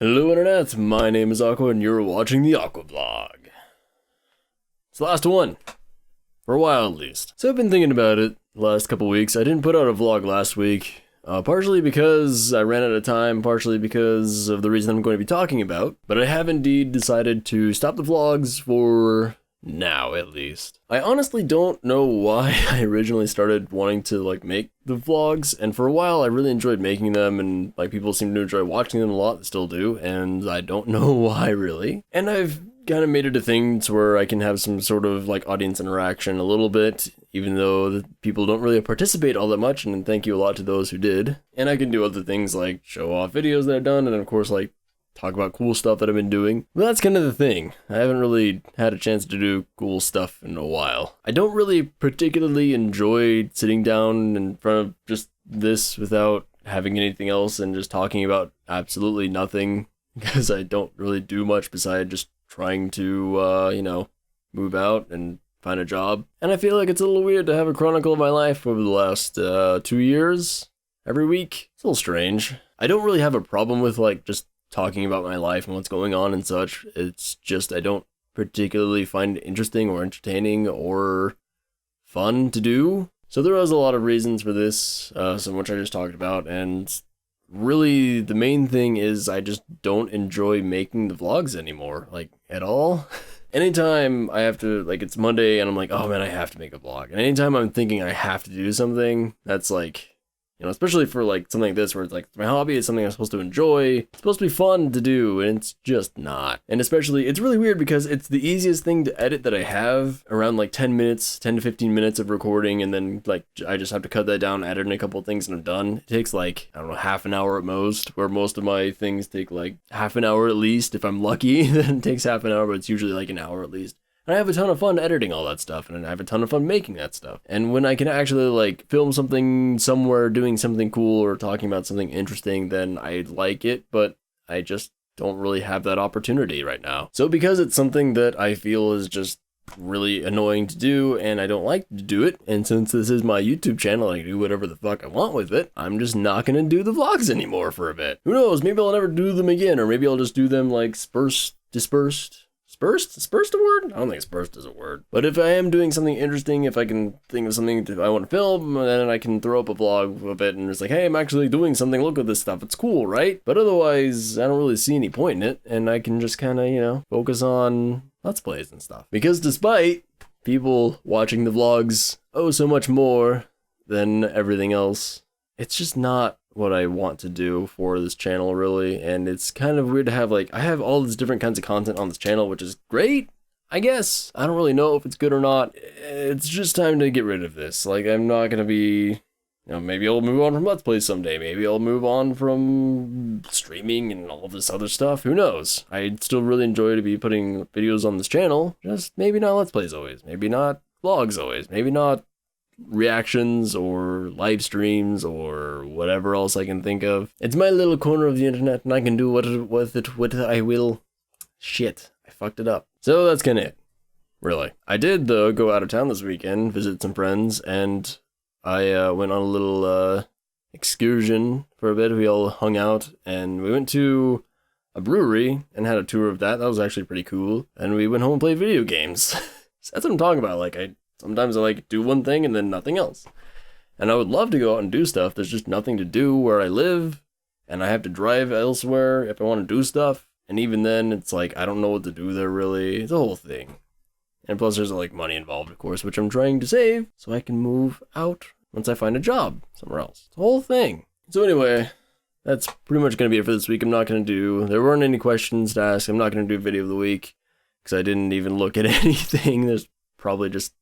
Hello Internet, my name is Aqua and you're watching the Aqua vlog. It's the last one. For a while at least. So I've been thinking about it the last couple weeks. I didn't put out a vlog last week. Partially because I ran out of time, partially because of the reason I'm going to be talking about. But I have indeed decided to stop the vlogs for now, at least. I honestly don't know why I originally started wanting to make the vlogs, and for a while I really enjoyed making them, and people seem to enjoy watching them a lot, still do, and I don't know why really. And I've kind of made it a thing to where I can have some sort of audience interaction a little bit, even though the people don't really participate all that much, and thank you a lot to those who did. And I can do other things like show off videos that I've done, and of course talk about cool stuff that I've been doing. But that's kind of the thing. I haven't really had a chance to do cool stuff in a while. I don't really particularly enjoy sitting down in front of just this without having anything else and just talking about absolutely nothing, because I don't really do much besides just trying to, move out and find a job. And I feel like it's a little weird to have a chronicle of my life over the last 2 years every week. It's a little strange. I don't really have a problem with just talking about my life and what's going on and such. It's just I don't particularly find it interesting or entertaining or fun to do. So there was a lot of reasons for this, some which I just talked about, and really the main thing is I just don't enjoy making the vlogs anymore, at all. Anytime I have to, it's Monday and I'm like, oh man, I have to make a vlog. And anytime I'm thinking I have to do something, that's especially for something like this where it's my hobby is something I'm supposed to enjoy. It's supposed to be fun to do, and it's just not. And especially, it's really weird because it's the easiest thing to edit that I have, around 10 to 15 minutes of recording, and then I just have to cut that down, add in a couple things, and I'm done. It takes I don't know, half an hour at most, where most of my things take half an hour at least. If I'm lucky, then it takes half an hour, but it's usually an hour at least. And I have a ton of fun editing all that stuff, and I have a ton of fun making that stuff. And when I can actually film something somewhere, doing something cool or talking about something interesting, then I like it, but I just don't really have that opportunity right now. So because it's something that I feel is just really annoying to do, and I don't like to do it, and since this is my YouTube channel, I do whatever the fuck I want with it, I'm just not gonna do the vlogs anymore for a bit. Who knows, maybe I'll never do them again, or maybe I'll just do them dispersed? Dispersed a word? I don't think dispersed is a word. But if I am doing something interesting, if I can think of something that I want to film, then I can throw up a vlog of it and it's hey, I'm actually doing something, look at this stuff, it's cool, right? But otherwise, I don't really see any point in it, and I can just kind of, focus on Let's Plays and stuff. Because despite people watching the vlogs so much more than everything else, it's just not what I want to do for this channel really, and it's kind of weird to have I have all these different kinds of content on this channel, which is great, I guess. I don't really know if it's good or not. It's just time to get rid of this. I'm not gonna be, maybe I'll move on from Let's Play someday, maybe I'll move on from streaming and all this other stuff, who knows. I'd still really enjoy to be putting videos on this channel, just maybe not Let's Plays always, maybe not vlogs always, maybe not reactions or live streams or whatever else I can think of. It's my little corner of the internet, and I can do what I will. Shit, I fucked it up. So that's kind of it, really. I did though go out of town this weekend, visit some friends, and I went on a little excursion for a bit. We all hung out and we went to a brewery and had a tour of that. That was actually pretty cool. And we went home and played video games. So that's what I'm talking about. Sometimes I do one thing and then nothing else. And I would love to go out and do stuff. There's just nothing to do where I live, and I have to drive elsewhere if I want to do stuff. And even then, it's I don't know what to do there really. It's a whole thing. And plus there's money involved, of course, which I'm trying to save so I can move out once I find a job somewhere else. It's a whole thing. So anyway, that's pretty much going to be it for this week. There weren't any questions to ask. I'm not going to do video of the week because I didn't even look at anything. There's probably just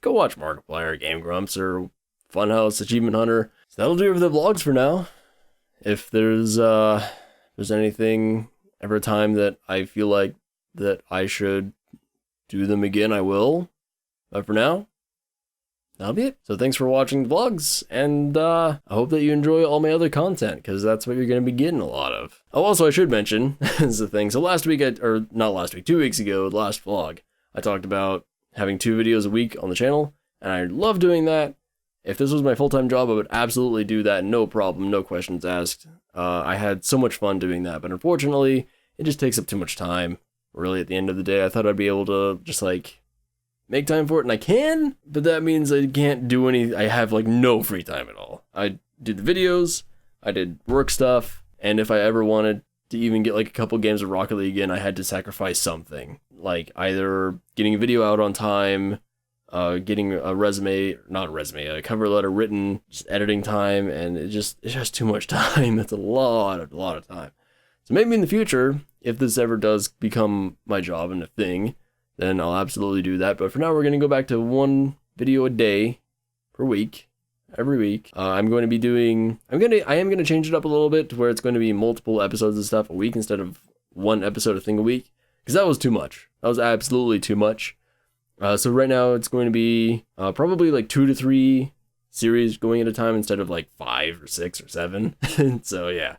go watch Markiplier, Game Grumps, or Funhouse, Achievement Hunter. So that'll do it for the vlogs for now. If there's anything every time that I feel like that I should do them again, I will. But for now, that'll be it. So thanks for watching the vlogs, and I hope that you enjoy all my other content, because that's what you're going to be getting a lot of. Oh, also I should mention, this is the thing, so 2 weeks ago, the last vlog, I talked about having 2 videos a week on the channel, and I love doing that, If this was my full-time job, I would absolutely do that, no problem, no questions asked. I had so much fun doing that, but unfortunately, it just takes up too much time. Really, at the end of the day, I thought I'd be able to just, like, make time for it, and I can, but that means I can't do I have, like, no free time at all. I did the videos, I did work stuff, and if I ever wanted to even get, like, a couple games of Rocket League in, I had to sacrifice something. Like, either getting a video out on time, getting a a cover letter written, just editing time, and it's just too much time. It's a lot of time. So maybe in the future, if this ever does become my job and a thing, then I'll absolutely do that. But for now, we're going to go back to 1 video a day per week, every week. I am going to change it up a little bit to where it's going to be multiple episodes and stuff a week instead of 1 episode a thing a week, because that was too much. That was absolutely too much. So right now it's going to be probably like 2 to 3 series going at a time instead of like 5 or 6 or 7. So yeah,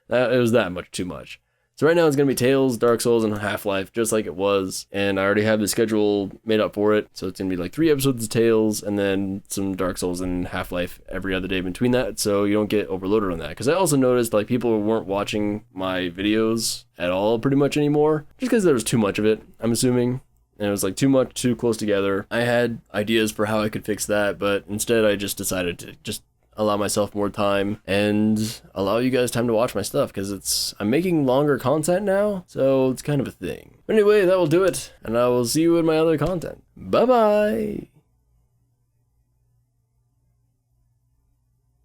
it was that much too much. So right now it's going to be Tales, Dark Souls, and Half-Life, just like it was. And I already have the schedule made up for it. So it's going to be like 3 episodes of Tales and then some Dark Souls and Half-Life every other day between that. So you don't get overloaded on that. Because I also noticed like people weren't watching my videos at all pretty much anymore. Just because there was too much of it, I'm assuming. And it was like too close together. I had ideas for how I could fix that. But instead I just decided to just allow myself more time and allow you guys time to watch my stuff, because I'm making longer content now, so it's kind of a thing. But anyway, that will do it, and I will see you in my other content. Bye bye.